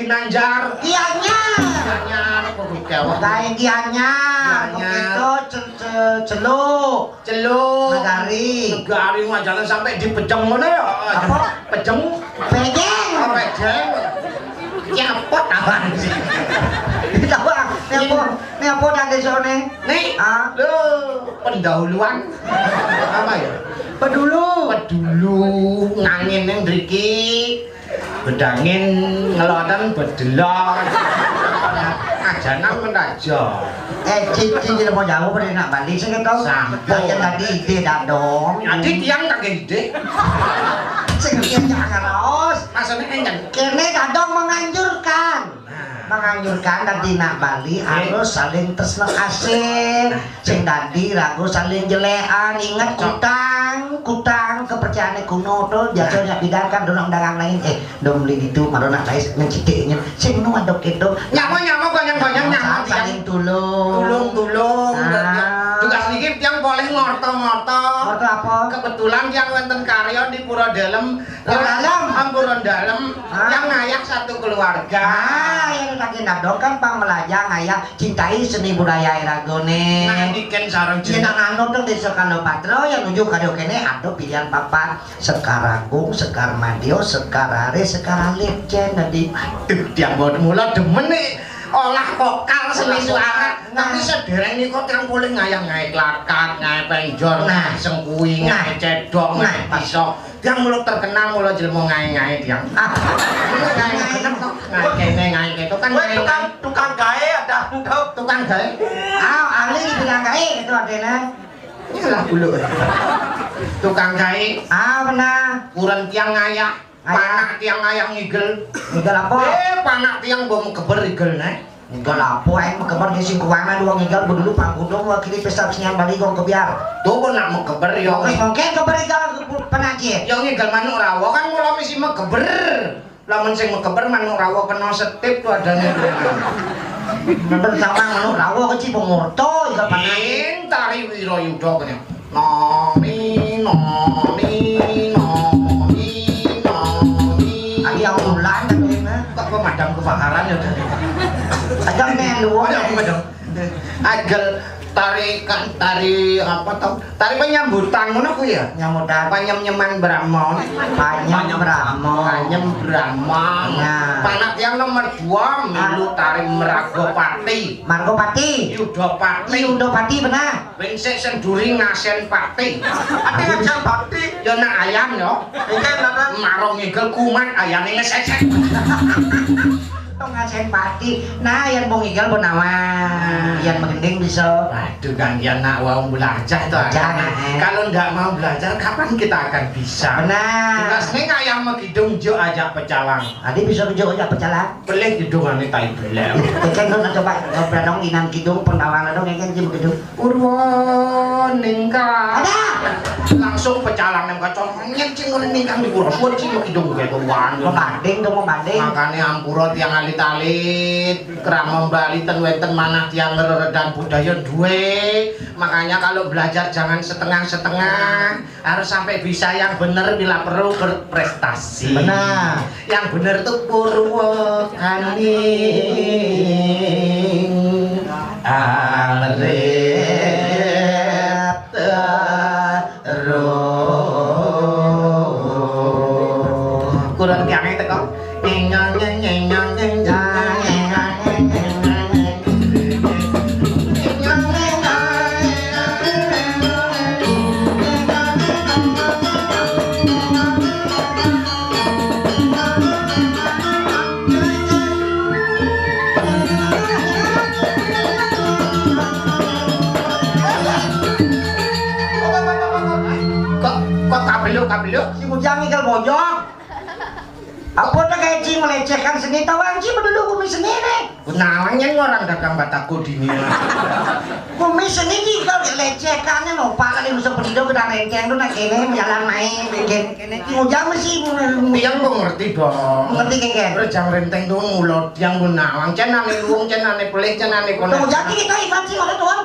Ginanjar. Gianyar. Gianyar apa Jawa? Kae Gianyar. Begitu celuk. Celuk. Negari. Negari mah jangan sampai dipejeng ngono ya. Apa? Pejeng. Pejeng. Pejeng. Capot apaan sih? Ini apa tadi sone? Nih, lho, pendahuluan. Apa ya? Pedulu. Pedulu ngangin yang driki. Bedangin ngelotan bedelok. Ajanan menaja. Cici mau jauh pada nak balik sih kita. Sampai tadi ide dah dong. Nanti tiang kagak ide. Sekian jangan os. Maksudnya enggak. Kene kadang menganjurkan tadi nak Bali harus saling tresno asih. Sing tadi ragu saling jelean, ingat kutang kepercayaane kuno to biasanya bidangkan donang dagang lain dong beli gitu marona guys ngecideknya sing nu adok itu nyama banyak saling tulung juga sedikit yang boleh ngorto apa kebetulan yang wonten karya di Pura Dalem yang ngayak satu keluarga yang lagi nadong kan pang melajang ngayak cintai seni budaya Iragone nah diken sareng jenang anu teng desa Kalopatro yang nuju kado kene ada pilihan papan Sekar Agung, Sekar Madio, Sekar Are, Sekar Lecen tadi aduh dia mula demen nih olah vokal seni suara tapi sedereng nih kok yang boleh ngayang lakat, ngayang penjor, ngayang sengkui, ngayang cedok, ngayang pisau yang mulut terkenal mulut jelmo ngayang tiang ngayang kenapa kok ngayang kene ngayang itu kan tukang gawe ada tukang gawe ahli bilang gawe itu adena iyalah dulu tukang gawe benar kurang tiang ngayak panak tiang ngayak ngigel apa? Panak tiang bom keber igel nih ngigel apa yang keber di singkuana dua ngigel dulu pangkudung wakili pesta kesenian Bali gong kebiar tuh kok nak mau keber ya mungkin keber igel penajir yang ngigel manuk rawa kan mulai mesti mau keber lamun sing mau keber manuk rawa kena setip tuh adanya nonton sama manuk rawa kecil pengurto igel penajir tari Wiro Yudo kena noni yang ulan kok pemadam kebakaran ya ada melu ada pemadam agel tari apa tau tari penyambutan mana ku ya nyambutan penyem-nyeman Brahma panyem Brahma panak yang nomor 2 milu tari Margopati Yudopati benar Winsek Senduri Ngasen Pati ada Ngasen Pati ya nak ayam ya marong ngigel kuman ayamnya ngesesek Ngasen Pati nah yang mau ngigel benawan yang mengending bisa waduh kan yang nak mau belajar itu kalau ndak mau belajar kapan kita akan bisa benar tugasnya kayak mau hidung jo ajak pecalang adik bisa jo ajak pecalang boleh hidungannya tai belem kan dong coba ngobrol dong inan hidung pendawangan dong yang jam hidung Purwaningka ada langsung pecalang yang kacau nyecing ningkang di Purwaningka sih hidung kayak kewan membanding makanya ampurot yang alit-alit keram Bali ten weten manah tiang reredan budaya duwe makanya kalau belajar jangan setengah-setengah harus sampai bisa yang benar bila perlu berprestasi benar yang benar tuh Purwakaning amret kurang kiange teko kabelu si bujang ngigel bojong apa udah kayak Ci melecehkan seni tawang Ci dulu bumi seni nih kenalanya orang dagang bataku dini bumi seni ngigel lecehkannya no pak kali usah pendido kita renceng tuh nak kene jalan main kene si bujang masih yang gue ngerti dong ngerti kene terus jangan renteng tuh ngulot yang gue nawang cenane luung cenane pelik cenane konek bujang kita ikan sih ada tuan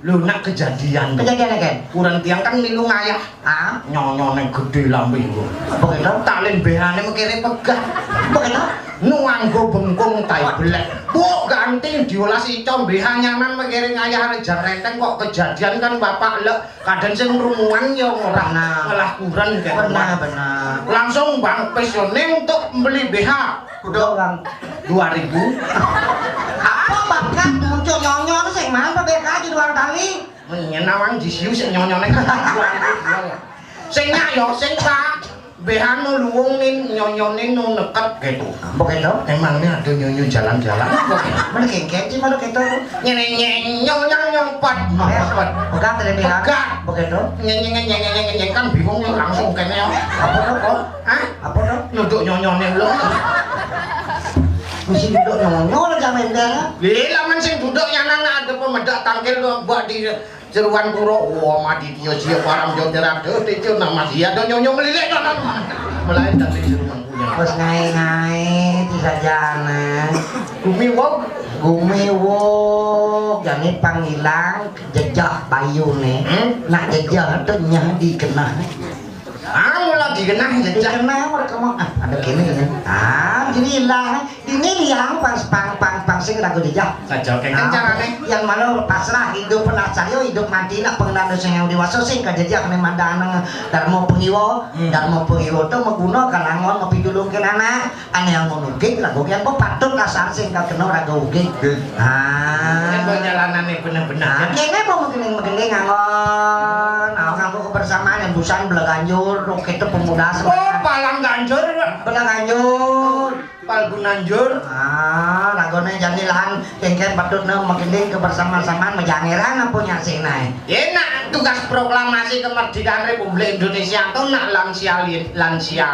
lu nak kejadian kan kurang tiang kan nilu ngayah nyonyone gede lambe gua begitu talin behane mekire pegah Begitu? Nuanggo bengkung tai belek. Bu ganting diolas ico mbehanyanan mikiring ayah rejar renteng kok kejadian kan bapak lek kadang sing rumuan ya ora malah kurang kan. Benar. Langsung Bang Pesone untuk beli BH. Udah orang 2000. apa bakat muncul nyonyon sing mana BK di luar tali Menyenawang disiu sing nyonyone kan 2000. Sing nyak yo sing Pak BH no luwungin nyonyone no neket gitu. begitu Emangnya ada nyonyo jalan-jalan apa gitu? mana kengkeng sih mana gitu Nyeneng nyonyang nyopot. bukan terlihat begitu Nyeneng kan bingung langsung kene yo. apa tuh kok Hah? apa tuh Nuduk nyonyone lho. mesti duduk nyonyon aja mendel Lha men sing duduk nyanan ada pemedak tangkil buat di Jeruan Puro. Wah mati dia sia param yo terade tejo nama dia do nyonyo melilik to. Melain dari Jeruan punya. terus ngai di sajana gumiwok jadi panggilan jejak bayune nak jejak itu nyah dikenal Mulai dikenang jejak. dikenal mereka mau ada kini kan jadi hilang ini yang pas pang sing ragu jejak Saja kengken carane. yang mana pasrah hidup penasario hidup mati nak pengenal sing yang dewasa sing kajejak ne mandang darmo pengiwo to meguna kalangon ngopi dulu ke anak ane yang ngono ge lagu yang kok patut kasar sing ka kena ragu ge Kok jalanane bener-bener. kene mau mengene ngangon nganggo kebersamaan yang busan belaganjur kita pemuda Oh, semangat palang ganjur. belaganjur Palgunanjur. lagone janilan kengken patutna makin kebersamaan menjangeran punya sinai. Enak tugas proklamasi kemerdekaan Republik Indonesia tuh nak lansia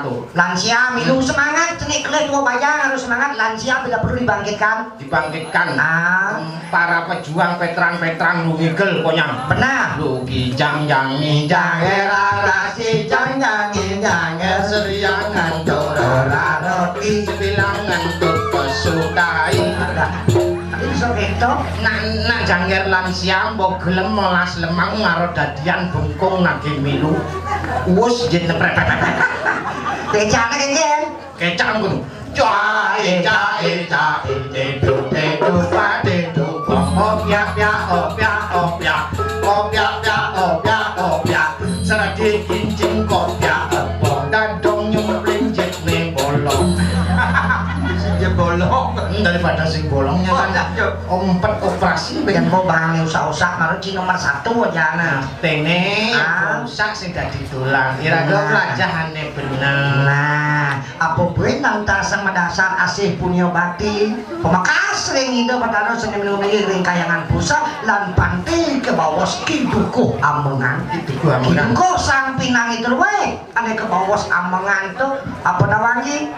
tuh. Lansia milu semangat cenik kele tua bayang harus semangat lansia tidak perlu dibangkitkan. Para pejuang veteran lugigel konyang. Benar. Lugi jang era rasi jang seriangan dorora roti bilangan tuh pesukai. Ini sok itu. Nak jangger lansia mbok gelem melas lemang ngaro dadian bengkung nage milu. Wus jen prepet. Kecane kengken. Kecak ngono. Cae dedu padedu opya seradi kincing kopya dadong nyumpling jekne bolong. Sing bolong daripada sing bolongnya kan ompet operasi Yang mau bahannya usah-usah karo ki nomor 1 aja nah. tene rusak sing dadi dolan ira pelajahane bener. Nah, apa buin nang tasang madasar asih punya bakti pemakas ring ida padano sing menungi ring kayangan pusat lan panti ke bawas kiduku amengan kiduku sang pinang itu wae ane ke bawas amengan tuh apa nawangi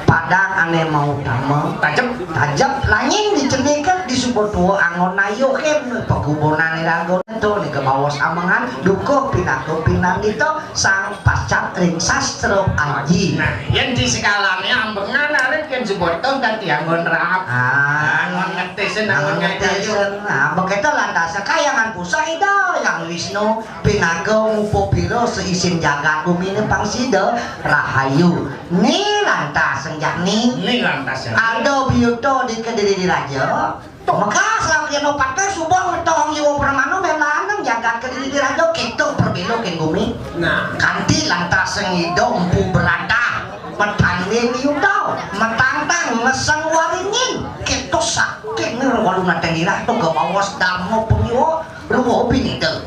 padang ane mau damel tajam langing dicenikan di sebuah tua angon nayokin pegubunan iragon itu nih ke bawas amengan dukuh pinang itu sang pascat ring sastro aji. Nah, yang di skalanya ambengan arep kan sebotong dadi anggon rap. Anggon ngetesen anggon ngetesen. Nah, begitu lantasnya kayangan pusat itu yang Wisnu Pinanggo Mupo Biro seisin jagat bumi ini pangsida rahayu. Nih lantas senjak nih. Ini lantas ya. Aldo Biyuto di Kediri di Raja. Maka selama yang opatnya subang tong jiwa permanu melanang jagat Kediri di Raja kita perbilo ke bumi. Nah, Kanti lantas sengido empu berada metanding yudo metantang ngeseng waringin kita sakit nih walu natengirah tuh ke bawah darmo pengiwo ruwo binidel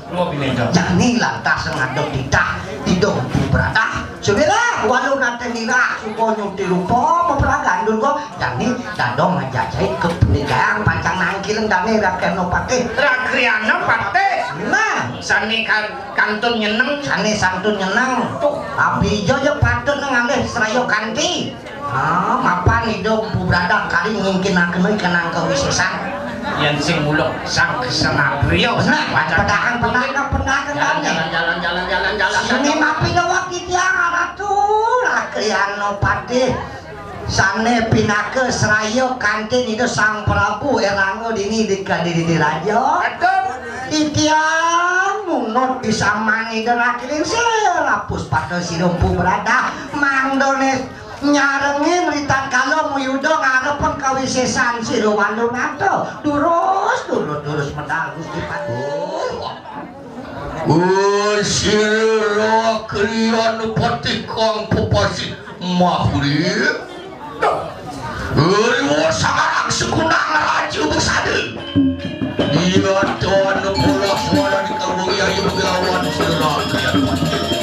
jani lantas ngadok ditah tido empu berada sebelah walu natengirah suko nyuti lupa mempelagandun kok jani dadong ngajajai ke pernikahan pancang nangkileng dani rakeno pake Rakriana pate. nah Sani kantun nyeneng. sane santun nyeneng tuh abi jojo patut ngalih serayo kanti mapan hidup bubradak kali mungkin akan kenang kewisesan Yang sing muluk sang kesana beliau. nah pedakan Jalan. sini mapi lewat di tiang ratu lakriano pade sane pinake serayo kantin itu sang Prabu Erango dini dikadiri di raja itiang munut bisa mangi dan akhirnya serapus pada si rumpu berada mangdones nyarengin ritan kalau muyudo ngarepen kawisesan sira walung ato durus medal Gusti Pati sira kriyan pati kang pepasi mahuri sangarang sekunang raja besade iya tuan bola suara di kampung yai begawan sira kriyan pati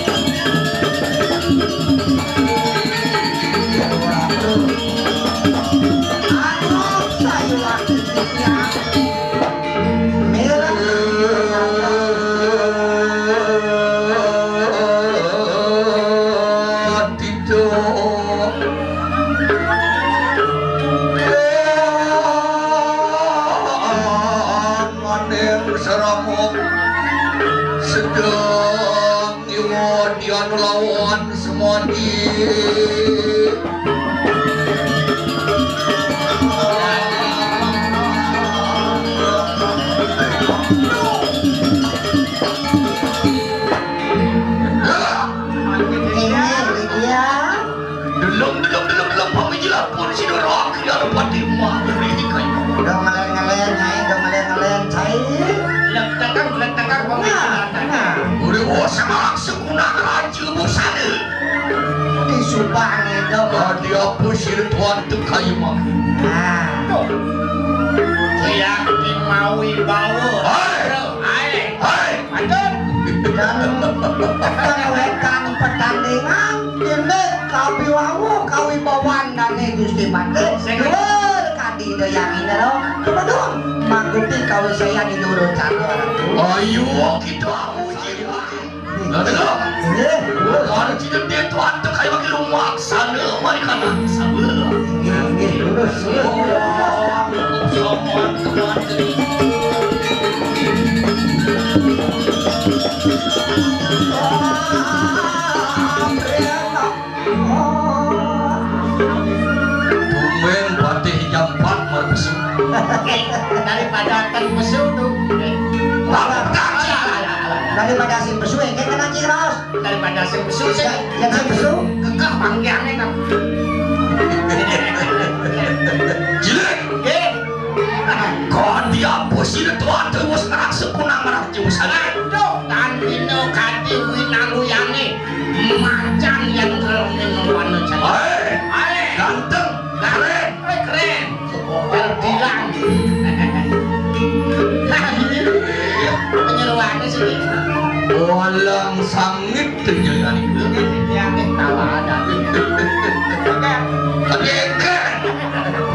lawan semua di belum pemijilan pun si dorong ya pati mah ini kan dong ngalen cai letakkan pemijilan udah sama sekunang raja busane di Subang itu dia pusir tuan tu kayu mah saya mau bawa hai mantap dan wetan pertandingan ini kawi bawan dan Gusti Pati luar kadi yang ini loh coba dong magupi kawi saya di nurut satu ayo kita Orang tidak dia tuan tu kayak bagi rumah sana mereka nak sabar. Lurus. Semua teman Tumen patih jam 4 merpesu. Daripada akan pesu tu. Daripada si pesu yang kena ciros. Daripada si pesu sih. Yang si pesu kekeh panggiannya kan. Jelek. Kau dia posisi tuan tu bos nak sekunang nak jauh sana. Aduh, tan pino kati winangu yani macan yang terlalu warna cantik. Ganteng, keren, keren. Berdilang. Penyeruannya sih. Walang sangit terjalan itu. Yang tawa ada. Kagek.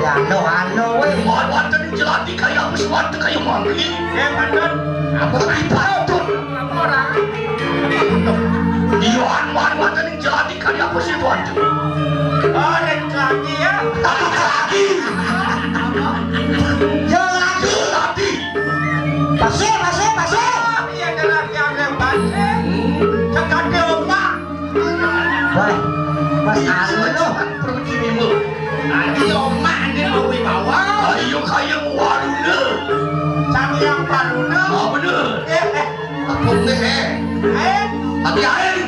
Halo, Mohon wanita ni jelati kayak sesuatu kayak mangki. Patut. Apa patut? Orang. Iwan mohon wanita ni jelati kayak apa sih tuan tu? Oh, lagi ya. Lagi. Jelati. Pasir. Iya jelas yang pasir. Cakap dia omak. Wah, Mas Anu tu. Perlu kirimu. Nanti omak ni mau bawa. Ayo kayak waruna. Cari yang baru tu. Ah benar. Apa ni? Hati air.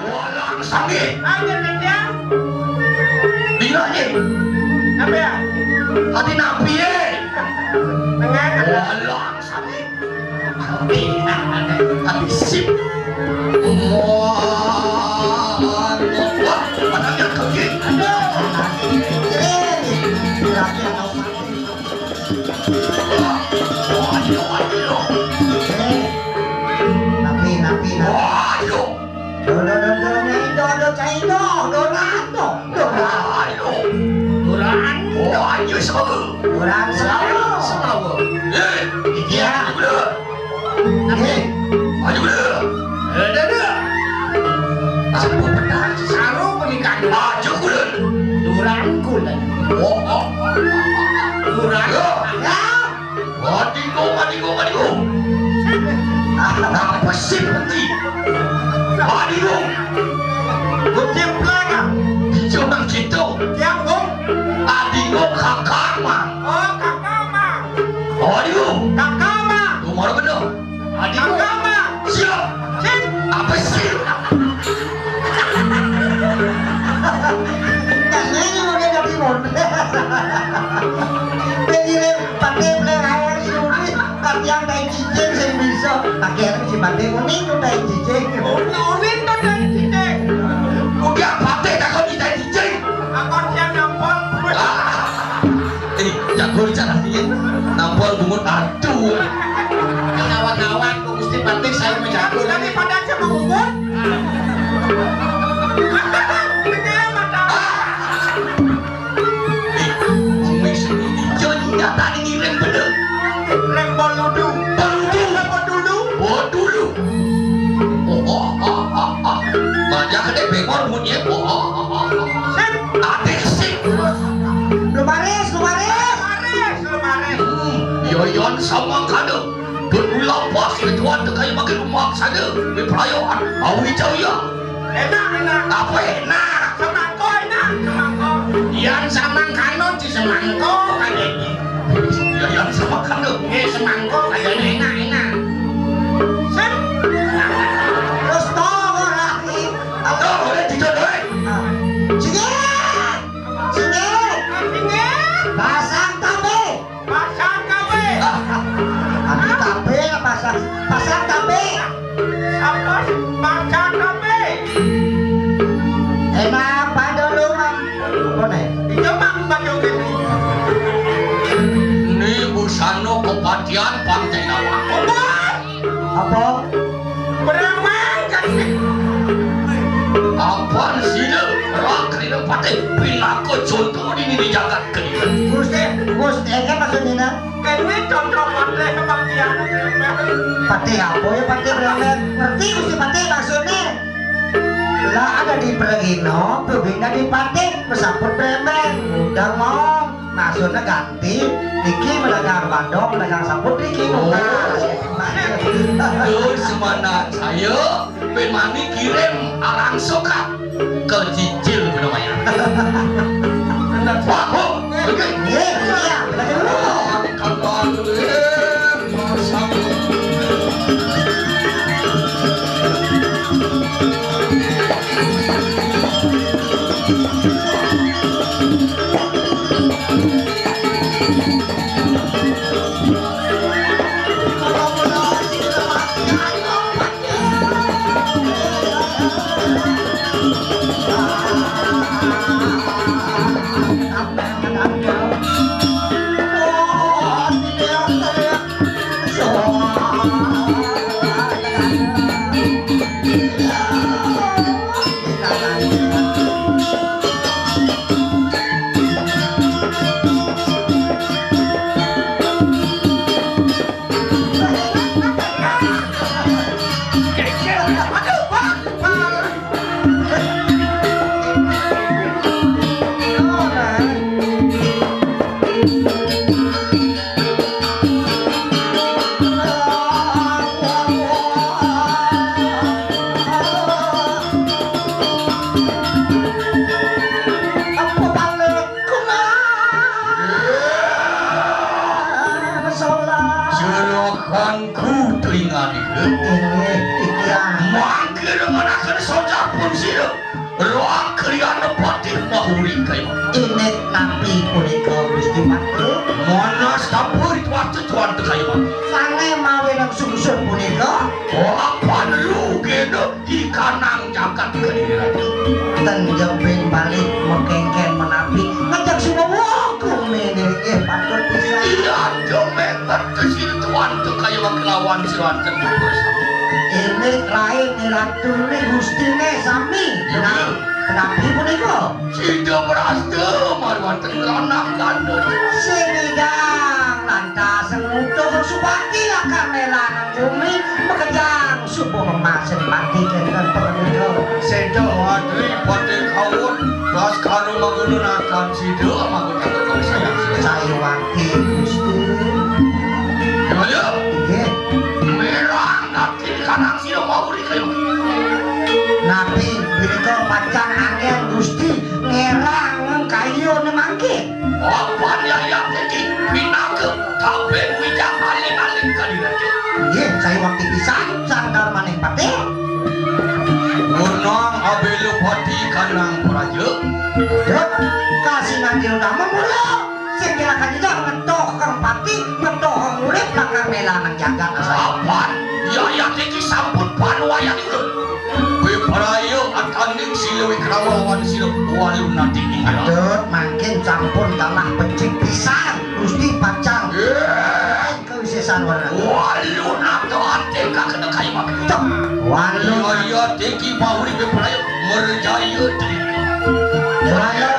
Walang sangit. Ada dia. Bilanya. Apa ya? Hati nabi Dengan walang sangit. Hati sip. Wah, padahal kaki. Napi. Waduh. Duraan. Ayo sama. Orang selalu. Iya. Ayo boleh. Ada. Aku pedang. Saru pernikahan. Ayo boleh. Duraan kulen. Oh. Duraan. Adigo. Apa sih nanti? Adigo. Kucing pelaka. Jangan gitu. Yang bung. Adigo kakak mah. Oh, kakak mah. Adigo. Kakak mah. Umar benar. Adigo. Kakak mah. Siap. Cik. Apa sih? patiang dai cicing sing bisa. Akhirnya si Pati uning tuh dai cicing. Uning tuh dai cicing. Udah Pati tak kau dai cicing. Akon siang nampol. Jagur cara dia nampol bungut aduh. Kawan-kawan ku Gusti Pati saya menjagur. Tadi padang sama bungut. Nyata ngirim bener Rem boludu dulu banyak kedai bengor bunyi Sip adik sip Lumaris. yoyon sama kada berulang pas ketuan kayak makin rumah sana berperayaan awi jauh ya enak apa enak semangko yang samangkano di semangko kayaknya yoyon sama kada semangko kayaknya enak Sip Terus toh lagi. aduh boleh dijodohin Sini. Pasang tabe. Ambil tabe pasang tabe. apa pasang kabe Enak pada lu mam. Apa nih? itu mang baju gini ini busano kepatian pantai nawang Apa? beramang kan apaan sih lo rakri pati pinako contoh ini di jagat kediri Gusti, kan maksudnya ini contoh patre kebangkian Pati apa ya Pati beremen? Ngerti Gusti Pati maksudnya? Lah ada di Beregino, bebina di Pati, pesaput beremen. Udah mau, maksudnya ganti. Niki melagang bandong, melagang saput Niki. terus semana saya pemani kirim arang sokat ke cicil namanya wah begini Iya, belajar dulu. Juraganku telinga mangkir nganakan soja pun sih ruang kalian nepatin mahuri kayak Ini nabi punika Gusti Pati. mana sampur itu waktu tuan tu kayak Sange mawe nang sungsun punika. oh apa lu gede di kanang jagat kediri Tenjepin balik mekengken menapi ngajak semua kumene patut bisa. iya domengan kesini tuan tu kayak lawan si wanten Ini lain ni ratu ni gusti ni sami. Kenapi punika. tidak berasta marwanten lanang gandut Sinidang lantas ngutuh supati akan melanang bumi mekejang subuh memasen mati kenten punika. Sedo adri pati kawon pas karo magunakan sido magunakan kau sayang Saya wanti gusti. gimana? Nggih. Merah nanti kanang sido mau kayu Nabi punika pacang angin gusti ngerang kayu nemangke. apa dia yang jadi pinake tapi wijak aling-aling kalian Nggih, saya waktu pisan sandar maning pati. Gunung abelu pati kanang praja Dek, kasih nanti udah memulai. Sing kira kanjeng ngetoh kang pati ngetoh kang urip bakal melanang jagat Sapan Yayat iki sampun panwayang ulun kowe parayo ataning silewi krawawan sira walun nanti Aduh, makin campur kalah becik pisan Gusti Pacang kewisesan warna walun atau ate kakena kayu mak Cok Walun Yayat iki pahuri be parayo merjaya Walun